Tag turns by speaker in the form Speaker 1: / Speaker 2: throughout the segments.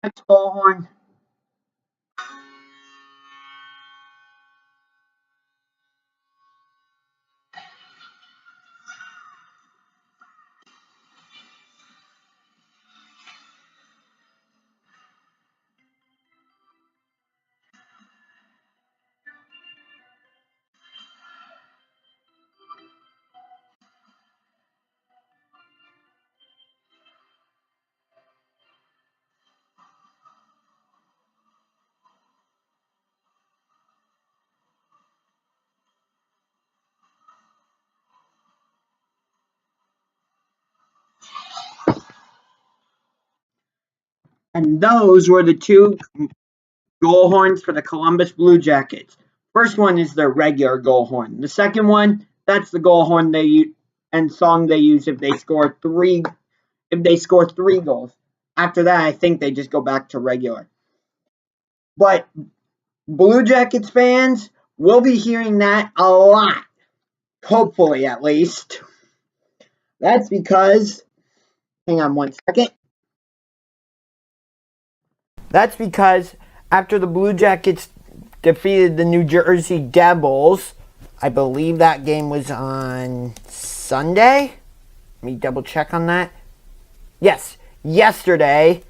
Speaker 1: Next goal horn. And those were the two goal horns for the Columbus Blue Jackets. First one is their regular goal horn. The second one, that's the goal horn they use and song they use if they score three goals. After that, I think they just go back to regular. But Blue Jackets fans will be hearing that a lot. Hopefully, at least. That's because, hang on one second. That's because after the Blue Jackets defeated the New Jersey Devils, I believe that game was on Sunday. Let me double check on that. Yes, yesterday,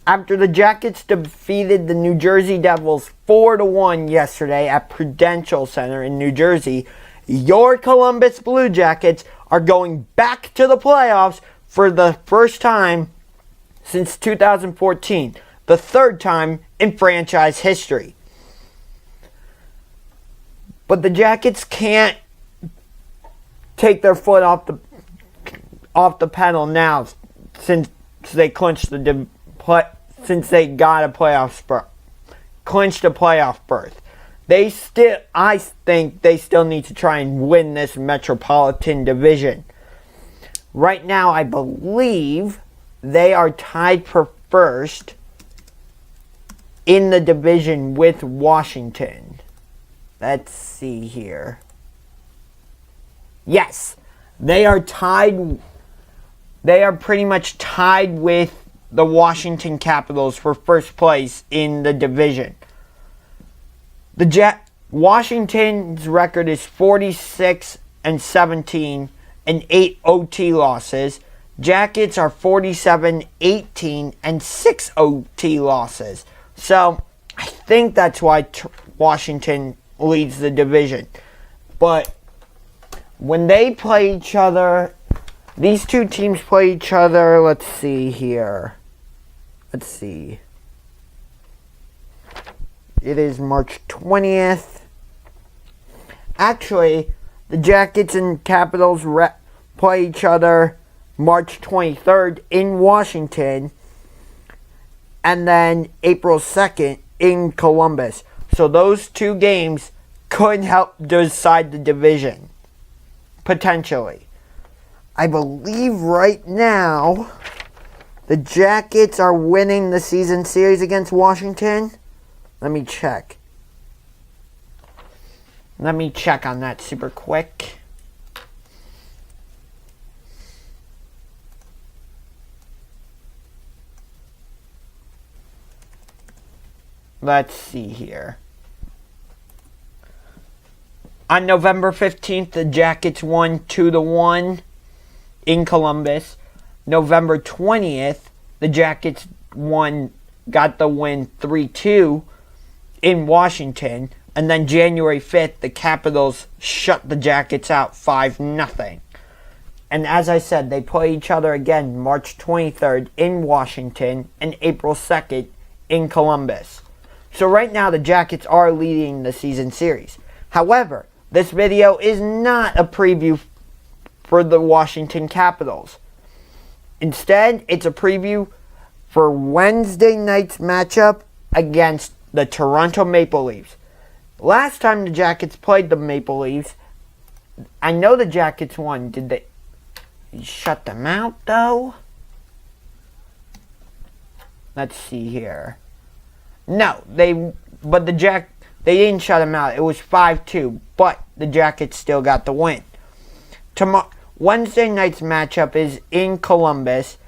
Speaker 1: after the Jackets defeated the New Jersey Devils 4-1 yesterday at Prudential Center in New Jersey, your Columbus Blue Jackets are going back to the playoffs for the first time since 2014, the third time in franchise history. But the Jackets can't take their foot off the pedal now since they clinched since they got a clinched a playoff berth. I think they still need to try and win this Metropolitan Division. Right now, I believe they are tied for first in the division with Washington. Let's see here. Yes, they are tied. They are pretty much tied with the Washington Capitals for first place in the division. Washington's record is 46-17 and 8 OT losses. Jackets are 47-18 and 6 OT losses. So I think that's why Washington leads the division. But when they play each other, these two teams play each other. Let's see here. Let's see. It is March 20th. Actually, the Jackets and Capitals play each other March 23rd in Washington. And then April 2nd in Columbus. So those two games could help decide the division. Potentially. I believe right now the Jackets are winning the season series against Washington. Let me check. Let me check on that super quick. Let's see here. On November 15th, the Jackets won 2-1 in Columbus. November 20th, the Jackets got the win 3-2 in Washington. And then January 5th, the Capitals shut the Jackets out 5-0. And as I said, they play each other again March 23rd in Washington and April 2nd in Columbus. So right now, the Jackets are leading the season series. However, this video is not a preview for the Washington Capitals. Instead, it's a preview for Wednesday night's matchup against the Toronto Maple Leafs. Last time the Jackets played the Maple Leafs, I know the Jackets won. Did they shut them out, though? Let's see here. No, they didn't shut them out. It was 5-2, but the Jackets still got the win. Wednesday night's matchup is in Columbus,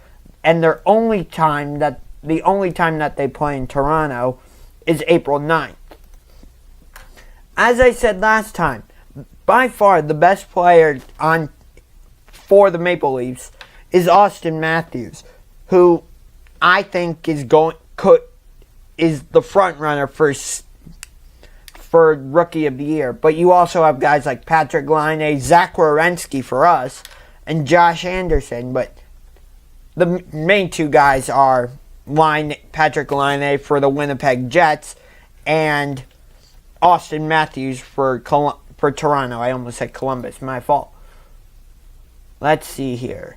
Speaker 1: and their only time that the only time that they play in Toronto is April 9th. As I said last time, by far the best player for the Maple Leafs is Austin Matthews, who I think is the front runner for Rookie of the Year. But you also have guys like Patrick Laine, Zach Werenski for us, and Josh Anderson. But the main two guys are Patrick Laine for the Winnipeg Jets and Austin Matthews for Toronto. I almost said Columbus. My fault. Let's see here.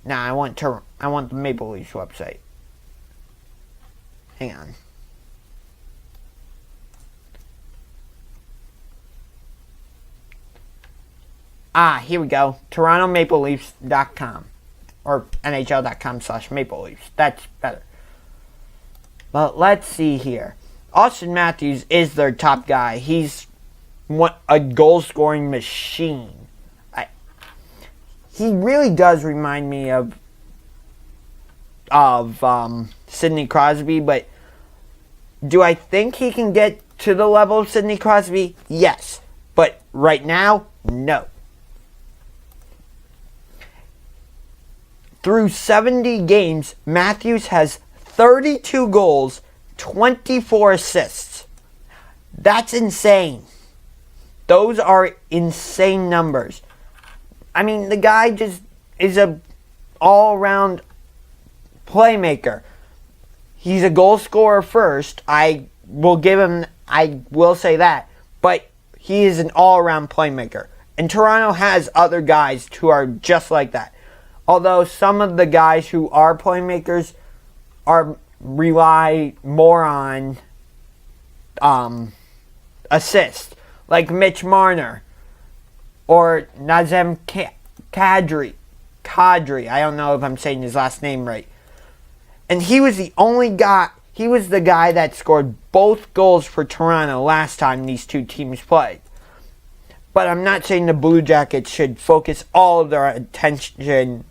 Speaker 1: Now I want the Maple Leafs website. Hang on. Here we go. TorontoMapleLeafs.com or NHL.com/Maple Leafs. That's better. But let's see here. Austin Matthews is their top guy. He's a goal-scoring machine. He really does remind me of Sidney Crosby, but do I think he can get to the level of Sidney Crosby? Yes. But right now, no. Through 70 games, Matthews has 32 goals, 24 assists. That's insane. Those are insane numbers. I mean, the guy just is a all-around playmaker. He's a goal scorer first. I will say that. But he is an all-around playmaker. And Toronto has other guys who are just like that. Although some of the guys who are playmakers rely more on assists. Like Mitch Marner. Or Nazem Kadri. I don't know if I'm saying his last name right. And he was the guy that scored both goals for Toronto last time these two teams played. But I'm not saying the Blue Jackets should focus all of their attention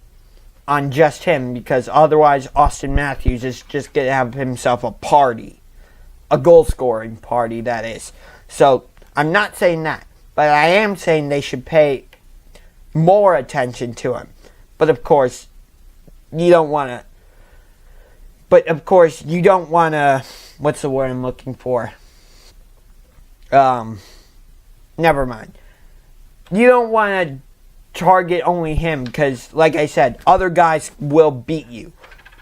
Speaker 1: on just him, because otherwise Austin Matthews is just going to have himself a party. A goal-scoring party, that is. So, I'm not saying that. But I am saying they should pay more attention to him. But of course, you don't want to... What's the word I'm looking for? Never mind. You don't want to target only him because, like I said, other guys will beat you.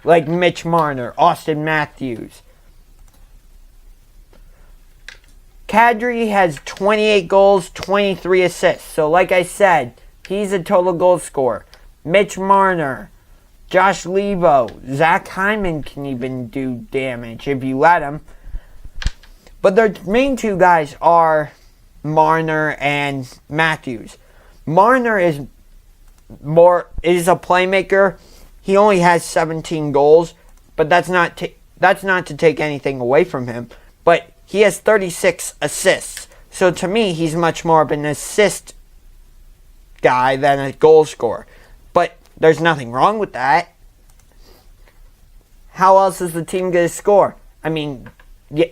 Speaker 1: Like Mitch Marner, Austin Matthews. Kadri has 28 goals, 23 assists. So, like I said, he's a total goal scorer. Mitch Marner, Josh Levo, Zach Hyman can even do damage if you let him. But their main two guys are Marner and Matthews. Marner is a playmaker. He only has 17 goals, but that's not to take anything away from him. But he has 36 assists. So to me, he's much more of an assist guy than a goal scorer. But there's nothing wrong with that. How else is the team going to score? I mean,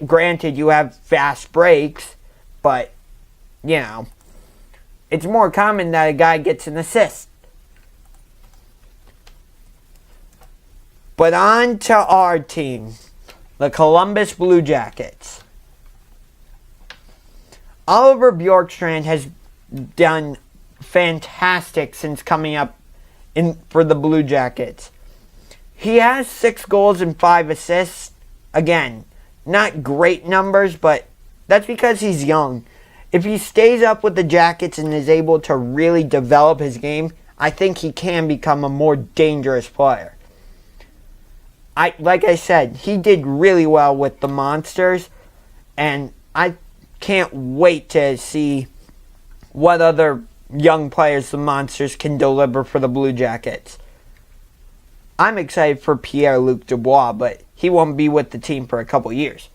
Speaker 1: granted, you have fast breaks, but, it's more common that a guy gets an assist. But on to our team, the Columbus Blue Jackets. Oliver Bjorkstrand has done fantastic since coming up for the Blue Jackets. He has 6 goals and 5 assists. Again, not great numbers, but that's because he's young. If he stays up with the Jackets and is able to really develop his game, I think he can become a more dangerous player. Like I said, he did really well with the Monsters, and I can't wait to see what other young players the Monsters can deliver for the Blue Jackets. I'm excited for Pierre-Luc Dubois, but he won't be with the team for a couple years.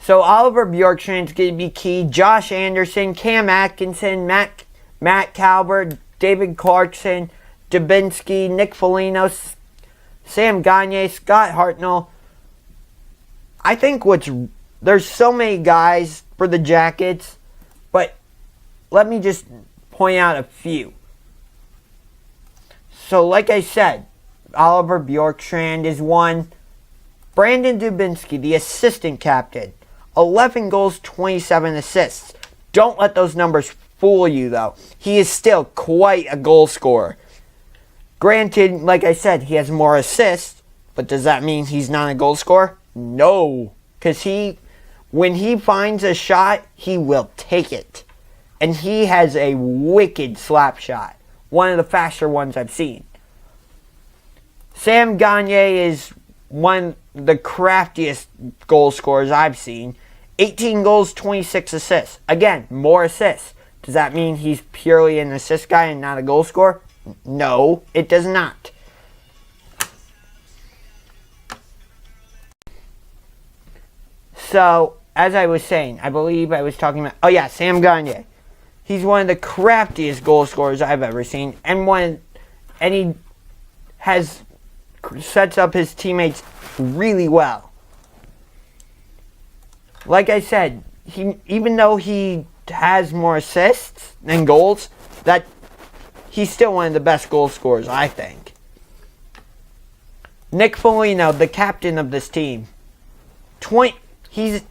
Speaker 1: So Oliver Bjorkstrand's going to be key. Josh Anderson, Cam Atkinson, Matt Calvert, David Clarkson, Dubinsky, Nick Foligno, Sam Gagne, Scott Hartnell. I think there's so many guys for the Jackets, but let me just point out a few. So like I said, Oliver Bjorkstrand is one. Brandon Dubinsky, the assistant captain, 11 goals, 27 assists. Don't let those numbers fool you, though. He is still quite a goal scorer. Granted, like I said, he has more assists, but does that mean he's not a goal scorer? No. Because when he finds a shot, he will take it. And he has a wicked slap shot. One of the faster ones I've seen. Sam Gagne is one of the craftiest goal scorers I've seen. 18 goals, 26 assists. Again, more assists. Does that mean he's purely an assist guy and not a goal scorer? No, it does not. So, as I was saying, I believe I was talking about... Sam Gagne. He's one of the craftiest goal scorers I've ever seen. And he sets up his teammates really well. Like I said, even though he has more assists than goals, he's still one of the best goal scorers, I think. Nick Foligno, the captain of this team, he's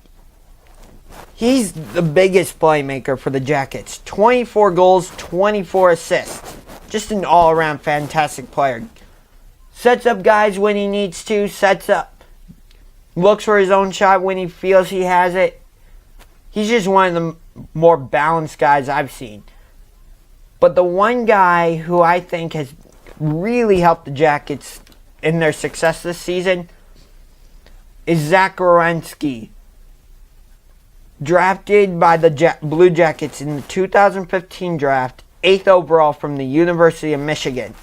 Speaker 1: the biggest playmaker for the Jackets. 24 goals, 24 assists. Just an all-around fantastic player. Sets up guys when he needs to, looks for his own shot when he feels he has it. He's just one of the more balanced guys I've seen. But the one guy who I think has really helped the Jackets in their success this season is Zach Werenski. Drafted by the Blue Jackets in the 2015 draft, 8th overall from the University of Michigan.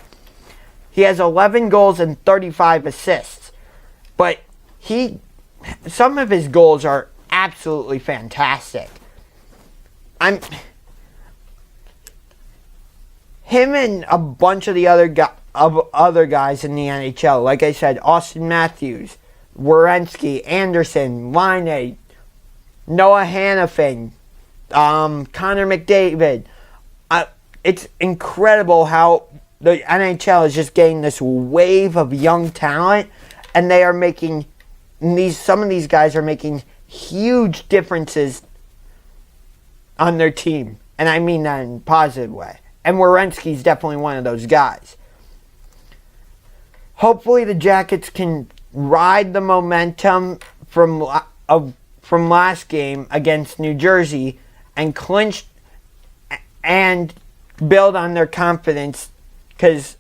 Speaker 1: He has 11 goals and 35 assists. But some of his goals are absolutely fantastic. Him and a bunch of the other guys in the NHL, like I said, Austin Matthews, Werenski, Anderson, Laine, Noah Hannafin, Connor McDavid. It's incredible how the NHL is just getting this wave of young talent, and they are making some of these guys are making huge differences on their team, and I mean that in a positive way. And Werenski's definitely one of those guys. Hopefully the Jackets can ride the momentum from last game against New Jersey and clinch and build on their confidence, because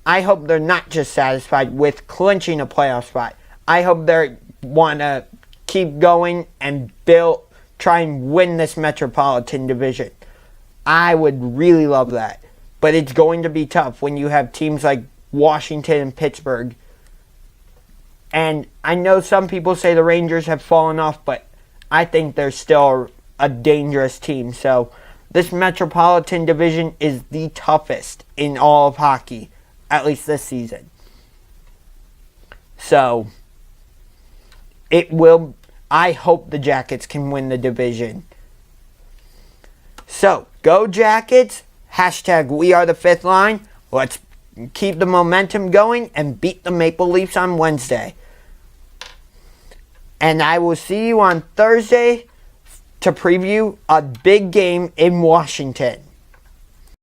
Speaker 1: I hope they're not just satisfied with clinching a playoff spot. I hope they want to keep going and try and win this Metropolitan Division. I would really love that. But it's going to be tough when you have teams like Washington and Pittsburgh. And I know some people say the Rangers have fallen off, but I think they're still a dangerous team. So this Metropolitan Division is the toughest in all of hockey, at least this season. So I hope the Jackets can win the division. So, go Jackets. # we are the fifth line. Let's keep the momentum going and beat the Maple Leafs on Wednesday. And I will see you on Thursday to preview a big game in Washington.